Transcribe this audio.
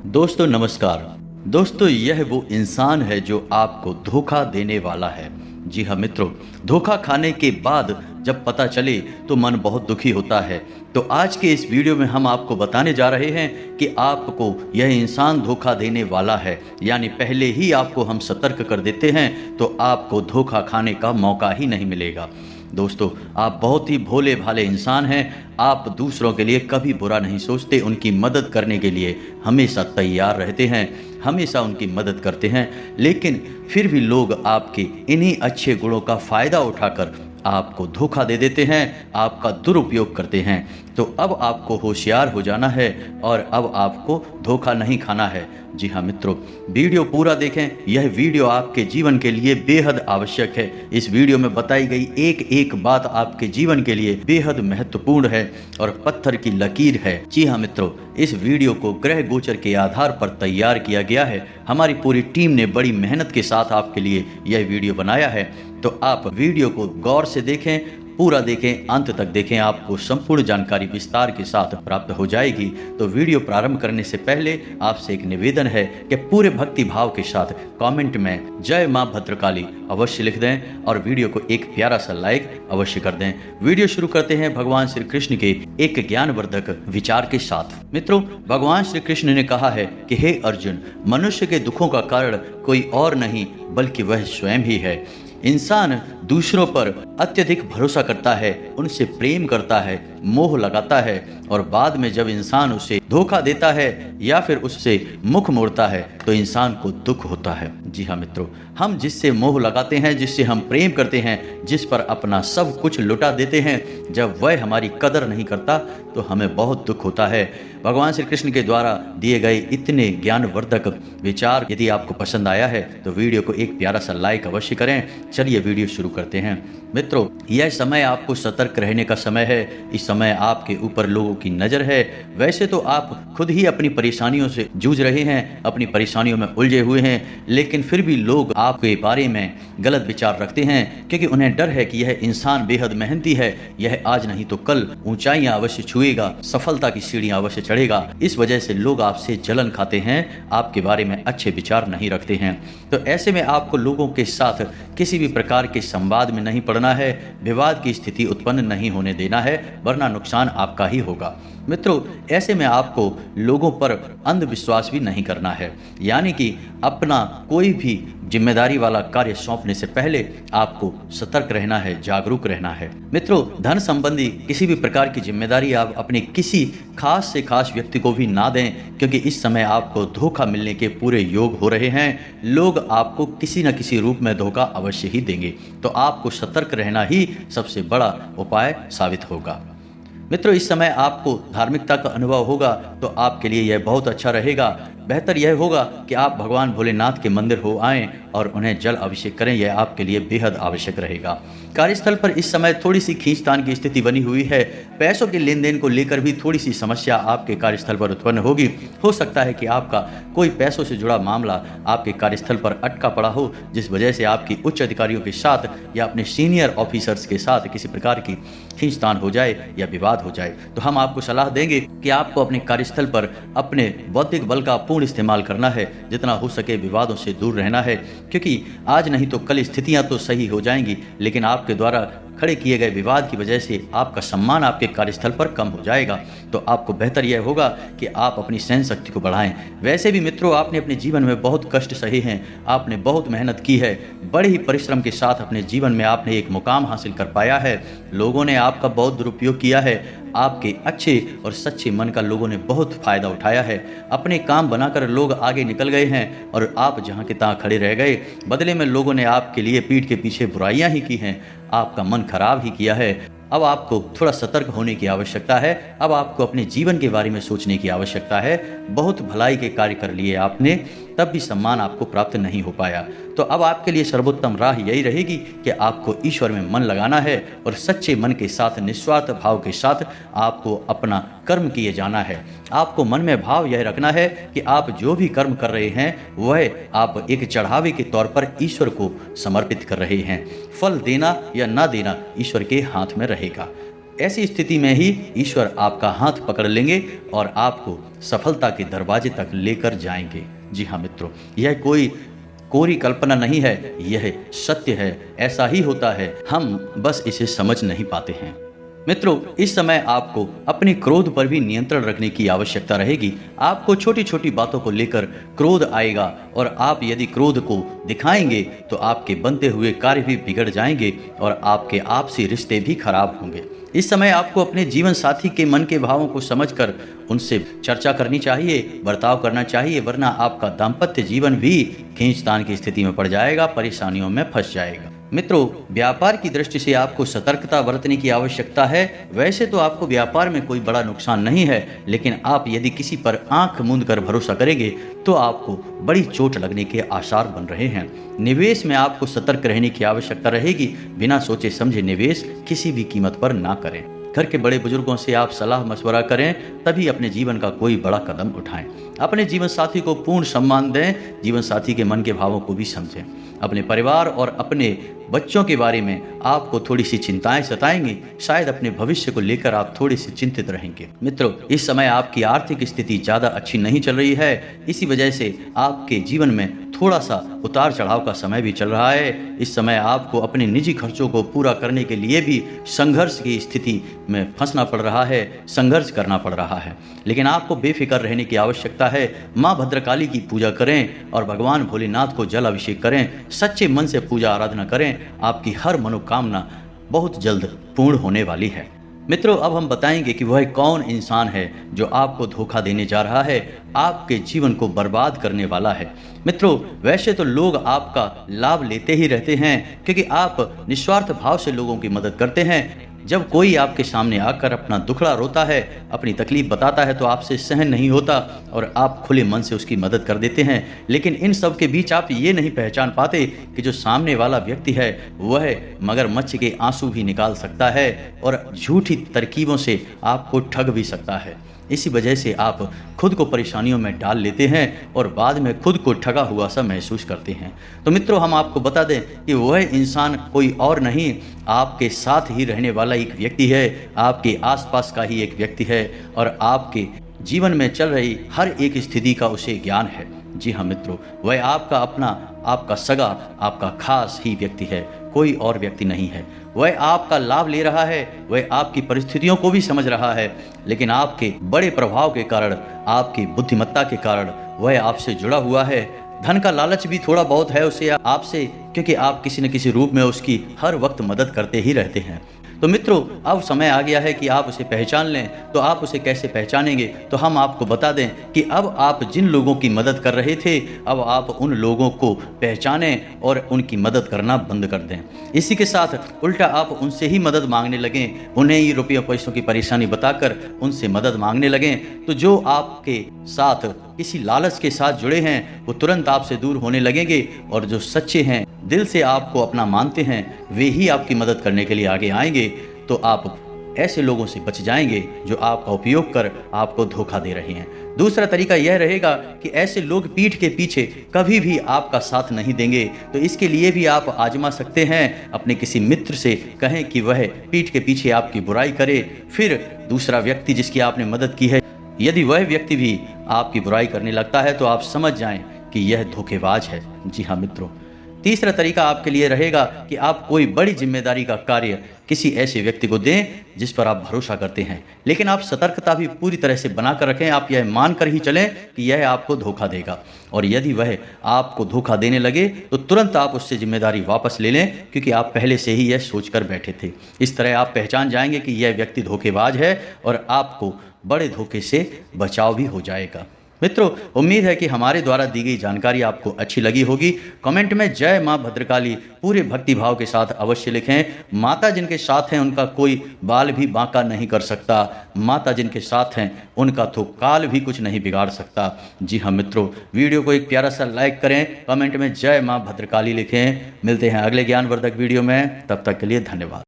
दोस्तों नमस्कार। दोस्तों यह वो इंसान है जो आपको धोखा देने वाला है। जी हाँ मित्रों, धोखा खाने के बाद जब पता चले तो मन बहुत दुखी होता है। तो आज के इस वीडियो में हम आपको बताने जा रहे हैं कि आपको यह इंसान धोखा देने वाला है, यानी पहले ही आपको हम सतर्क कर देते हैं तो आपको धोखा खाने का मौका ही नहीं मिलेगा। दोस्तों आप बहुत ही भोले भाले इंसान हैं। आप दूसरों के लिए कभी बुरा नहीं सोचते, उनकी मदद करने के लिए हमेशा तैयार रहते हैं, हमेशा उनकी मदद करते हैं। लेकिन फिर भी लोग आपके इन्हीं अच्छे गुणों का फ़ायदा उठाकर आपको धोखा दे देते हैं, आपका दुरुपयोग करते हैं। तो अब आपको होशियार हो जाना है और अब आपको धोखा नहीं खाना है। जी हाँ मित्रों, वीडियो पूरा देखें। यह वीडियो आपके जीवन के लिए बेहद आवश्यक है। इस वीडियो में बताई गई एक एक बात आपके जीवन के लिए बेहद महत्वपूर्ण है और पत्थर की लकीर है। जी हाँ मित्रों, इस वीडियो को ग्रह गोचर के आधार पर तैयार किया गया है। हमारी पूरी टीम ने बड़ी मेहनत के साथ आपके लिए यह वीडियो बनाया है। तो आप वीडियो को गौर से देखें, पूरा देखें, अंत तक देखें, आपको संपूर्ण जानकारी विस्तार के साथ प्राप्त हो जाएगी। तो वीडियो प्रारंभ करने से पहले आपसे एक निवेदन है कि पूरे भक्ति भाव के साथ कमेंट में जय मां भद्रकाली अवश्य लिख दें और वीडियो को एक प्यारा सा लाइक अवश्य कर दें। वीडियो शुरू करते हैं भगवान श्री कृष्ण के एक ज्ञानवर्धक विचार के साथ। मित्रों, भगवान श्री कृष्ण ने कहा है कि हे अर्जुन, मनुष्य के दुखों का कारण कोई और नहीं बल्कि वह स्वयं ही है। इंसान दूसरों पर अत्यधिक भरोसा करता है, उनसे प्रेम करता है, मोह लगाता है और बाद में जब इंसान उसे धोखा देता है या फिर उससे मुख मोड़ता है तो इंसान को दुख होता है। जी हाँ मित्रों, हम जिससे मोह लगाते हैं, जिससे हम प्रेम करते हैं, जिस पर अपना सब कुछ लुटा देते हैं, जब वह हमारी कदर नहीं करता तो हमें बहुत दुख होता है। भगवान श्री कृष्ण के द्वारा दिए गए इतने ज्ञानवर्धक विचार यदि आपको पसंद आया है तो वीडियो को एक प्यारा सा लाइक अवश्य करें। चलिए वीडियो शुरू करते हैं। मित्रों, यह समय आपको सतर्क रहने का समय है। इस समय आपके ऊपर लोगों की नज़र है। वैसे तो आप खुद ही अपनी परेशानियों से जूझ रहे हैं, अपनी परेशानियों में उलझे हुए हैं, लेकिन फिर भी लोग आपके बारे में गलत विचार रखते हैं क्योंकि उन्हें डर है कि यह इंसान बेहद मेहनती है, यह आज नहीं तो कल ऊंचाइयां अवश्य छुएगा, सफलता की सीढ़ियां अवश्य चढ़ेगा। इस वजह से लोग आपसे जलन खाते हैं, आपके बारे में अच्छे विचार नहीं रखते हैं। तो ऐसे में आपको लोगों के साथ किसी भी प्रकार के संवाद में नहीं पड़ना है, विवाद की स्थिति उत्पन्न नहीं होने देना है, वरना नुकसान आपका ही होगा। मित्रों, ऐसे में आपको लोगों पर अंधविश्वास भी नहीं करना है, यानी कि अपना कोई भी जिम्मेदारी वाला कार्य सौंपने से पहले आपको सतर्क रहना है, जागरूक रहना है। मित्रों, धन संबंधी किसी भी प्रकार की जिम्मेदारी आप अपने किसी खास से खास व्यक्ति को भी ना दें, क्योंकि इस समय आपको धोखा मिलने के पूरे योग हो रहे हैं। लोग आपको किसी न किसी रूप में धोखा अवश्य ही देंगे, तो आपको सतर्क रहना ही सबसे बड़ा उपाय साबित होगा। मित्रों, इस समय आपको धार्मिकता का अनुभव होगा तो आपके लिए यह बहुत अच्छा रहेगा। बेहतर यह होगा कि आप भगवान भोलेनाथ के मंदिर हो आएं और उन्हें जल अभिषेक करें, यह आपके लिए बेहद आवश्यक रहेगा। कार्यस्थल पर इस समय थोड़ी सी खींचतान की स्थिति बनी हुई है। पैसों के लेन देन को लेकर भी थोड़ी सी समस्या आपके कार्यस्थल पर उत्पन्न होगी। हो सकता है कि आपका कोई पैसों से जुड़ा मामला आपके कार्यस्थल पर अटका पड़ा हो, जिस वजह से आपकी उच्च अधिकारियों के साथ या अपने सीनियर ऑफिसर्स के साथ किसी प्रकार की खींचतान हो जाए या विवाद हो जाए। तो हम आपको सलाह देंगे कि आपको अपने कार्यस्थल पर अपने बौद्धिक बल का पूर्ण इस्तेमाल करना है, जितना हो सके विवादों से दूर रहना है, क्योंकि आज नहीं तो कल स्थितियां तो सही हो जाएंगी, लेकिन आपके द्वारा खड़े किए गए विवाद की वजह से आपका सम्मान आपके कार्यस्थल पर कम हो जाएगा। तो आपको बेहतर यह होगा कि आप अपनी सहन शक्ति को बढ़ाएं। वैसे भी मित्रों, आपने अपने जीवन में बहुत कष्ट सहे हैं, आपने बहुत मेहनत की है, बड़े ही परिश्रम के साथ अपने जीवन में आपने एक मुकाम हासिल कर पाया है। लोगों ने आपका बहुत दुरुपयोग किया है, आपके अच्छे और सच्चे मन का लोगों ने बहुत फायदा उठाया है। अपने काम बनाकर लोग आगे निकल गए हैं और आप जहाँ के तहाँ खड़े रह गए। बदले में लोगों ने आपके लिए पीठ के पीछे बुराइयां ही की हैं, आपका मन खराब ही किया है। अब आपको थोड़ा सतर्क होने की आवश्यकता है। अब आपको अपने जीवन के बारे में सोचने की आवश्यकता है। बहुत भलाई के कार्य कर लिए आपने, तब भी सम्मान आपको प्राप्त नहीं हो पाया। तो अब आपके लिए सर्वोत्तम राह यही रहेगी कि आपको ईश्वर में मन लगाना है और सच्चे मन के साथ, निस्वार्थ भाव के साथ आपको अपना कर्म किए जाना है। आपको मन में भाव यह रखना है कि आप जो भी कर्म कर रहे हैं वह आप एक चढ़ावे के तौर पर ईश्वर को समर्पित कर रहे हैं। फल देना या ना देना ईश्वर के हाथ में रहेगा। ऐसी स्थिति में ही ईश्वर आपका हाथ पकड़ लेंगे और आपको सफलता के दरवाजे तक लेकर जाएंगे। जी हाँ मित्रों, यह कोई कोरी कल्पना नहीं है, यह सत्य है। ऐसा ही होता है, हम बस इसे समझ नहीं पाते हैं। मित्रों, इस समय आपको अपने क्रोध पर भी नियंत्रण रखने की आवश्यकता रहेगी। आपको छोटी छोटी बातों को लेकर क्रोध आएगा और आप यदि क्रोध को दिखाएंगे तो आपके बनते हुए कार्य भी बिगड़ जाएंगे और आपके आपसी रिश्ते भी खराब होंगे। इस समय आपको अपने जीवन साथी के मन के भावों को समझकर उनसे चर्चा करनी चाहिए, बर्ताव करना चाहिए, वरना आपका दाम्पत्य जीवन भी खींचतान की स्थिति में पड़ जाएगा, परेशानियों में फंस जाएगा। मित्रों, व्यापार की दृष्टि से आपको सतर्कता बरतने की आवश्यकता है। वैसे तो आपको व्यापार में कोई बड़ा नुकसान नहीं है, लेकिन आप यदि किसी पर आंख मूंद कर भरोसा करेंगे तो आपको बड़ी चोट लगने के आसार बन रहे हैं। निवेश में आपको सतर्क रहने की आवश्यकता रहेगी। बिना सोचे समझे निवेश किसी भी कीमत पर ना करें। घर के बड़े बुजुर्गों से आप सलाह मशवरा करें, तभी अपने जीवन का कोई बड़ा कदम उठाएं। अपने जीवन साथी को पूर्ण सम्मान दें, जीवन साथी के मन के भावों को भी समझें। अपने परिवार और अपने बच्चों के बारे में आपको थोड़ी सी चिंताएं सताएंगी। शायद अपने भविष्य को लेकर आप थोड़े से चिंतित रहेंगे। मित्रों, इस समय आपकी आर्थिक स्थिति ज़्यादा अच्छी नहीं चल रही है। इसी वजह से आपके जीवन में थोड़ा सा उतार चढ़ाव का समय भी चल रहा है। इस समय आपको अपने निजी खर्चों को पूरा करने के लिए भी संघर्ष की स्थिति में फंसना पड़ रहा है, संघर्ष करना पड़ रहा है। लेकिन आपको बेफिक्र रहने की आवश्यकता है। माँ भद्रकाली की पूजा करें और भगवान भोलेनाथ को जल अभिषेक करें। सच्चे मन से पूजा आराधना करें। आपकी हर मनोकामना बहुत जल्द पूर्ण होने वाली है। मित्रों, अब हम बताएंगे कि वह कौन इंसान है जो आपको धोखा देने जा रहा है, आपके जीवन को बर्बाद करने वाला है। मित्रों, वैसे तो लोग आपका लाभ लेते ही रहते हैं, क्योंकि आप निस्वार्थ भाव से लोगों की मदद करते हैं। जब कोई आपके सामने आकर अपना दुखड़ा रोता है, अपनी तकलीफ बताता है, तो आपसे सहन नहीं होता और आप खुले मन से उसकी मदद कर देते हैं। लेकिन इन सब के बीच आप ये नहीं पहचान पाते कि जो सामने वाला व्यक्ति है वह मगरमच्छ के आंसू भी निकाल सकता है और झूठी तरकीबों से आपको ठग भी सकता है। इसी वजह से आप खुद को परेशानियों में डाल लेते हैं और बाद में खुद को ठगा हुआ सा महसूस करते हैं। तो मित्रों, हम आपको बता दें कि वह इंसान कोई और नहीं, आपके साथ ही रहने वाला एक व्यक्ति है, आपके आसपास का ही एक व्यक्ति है और आपके जीवन में चल रही हर एक स्थिति का उसे ज्ञान है। जी हाँ मित्रों, वह आपका अपना, आपका सगा, आपका खास ही व्यक्ति है, कोई और व्यक्ति नहीं है। वह आपका लाभ ले रहा है, वह आपकी परिस्थितियों को भी समझ रहा है, लेकिन आपके बड़े प्रभाव के कारण, आपकी बुद्धिमत्ता के कारण वह आपसे जुड़ा हुआ है। धन का लालच भी थोड़ा बहुत है उसे आपसे, क्योंकि आप किसी न किसी रूप में उसकी हर वक्त मदद करते ही रहते हैं। तो मित्रों, अब समय आ गया है कि आप उसे पहचान लें। तो आप उसे कैसे पहचानेंगे? तो हम आपको बता दें कि अब आप जिन लोगों की मदद कर रहे थे, अब आप उन लोगों को पहचानें और उनकी मदद करना बंद कर दें। इसी के साथ उल्टा आप उनसे ही मदद मांगने लगें, उन्हें ही रुपये पैसों की परेशानी बताकर उनसे मदद मांगने लगें। तो जो आपके साथ किसी लालच के साथ जुड़े हैं वो तुरंत आपसे दूर होने लगेंगे और जो सच्चे हैं, दिल से आपको अपना मानते हैं, वे ही आपकी मदद करने के लिए आगे आएंगे। तो आप ऐसे लोगों से बच जाएंगे जो आपका उपयोग कर आपको धोखा दे रहे हैं। दूसरा तरीका यह रहेगा कि ऐसे लोग पीठ के पीछे कभी भी आपका साथ नहीं देंगे। तो इसके लिए भी आप आजमा सकते हैं। अपने किसी मित्र से कहें कि वह पीठ के पीछे आपकी बुराई करे, फिर दूसरा व्यक्ति जिसकी आपने मदद की है, यदि वह व्यक्ति भी आपकी बुराई करने लगता है तो आप समझ जाएं कि यह धोखेबाज है। जी हाँ मित्रों, तीसरा तरीका आपके लिए रहेगा कि आप कोई बड़ी जिम्मेदारी का कार्य किसी ऐसे व्यक्ति को दें जिस पर आप भरोसा करते हैं, लेकिन आप सतर्कता भी पूरी तरह से बनाकर रखें। आप यह मानकर ही चलें कि यह आपको धोखा देगा, और यदि वह आपको धोखा देने लगे तो तुरंत आप उससे जिम्मेदारी वापस ले लें, क्योंकि आप पहले से ही यह सोचकर बैठे थे। इस तरह आप पहचान जाएंगे कि यह व्यक्ति धोखेबाज है और आपको बड़े धोखे से बचाव भी हो जाएगा। मित्रों, उम्मीद है कि हमारे द्वारा दी गई जानकारी आपको अच्छी लगी होगी। कमेंट में जय मां भद्रकाली पूरे भक्ति भाव के साथ अवश्य लिखें। माता जिनके साथ हैं उनका कोई बाल भी बांका नहीं कर सकता, माता जिनके साथ हैं उनका तो काल भी कुछ नहीं बिगाड़ सकता। जी हाँ मित्रों, वीडियो को एक प्यारा सा लाइक करें, कमेंट में जय मां भद्रकाली लिखें। मिलते हैं अगले ज्ञानवर्धक वीडियो में, तब तक के लिए धन्यवाद।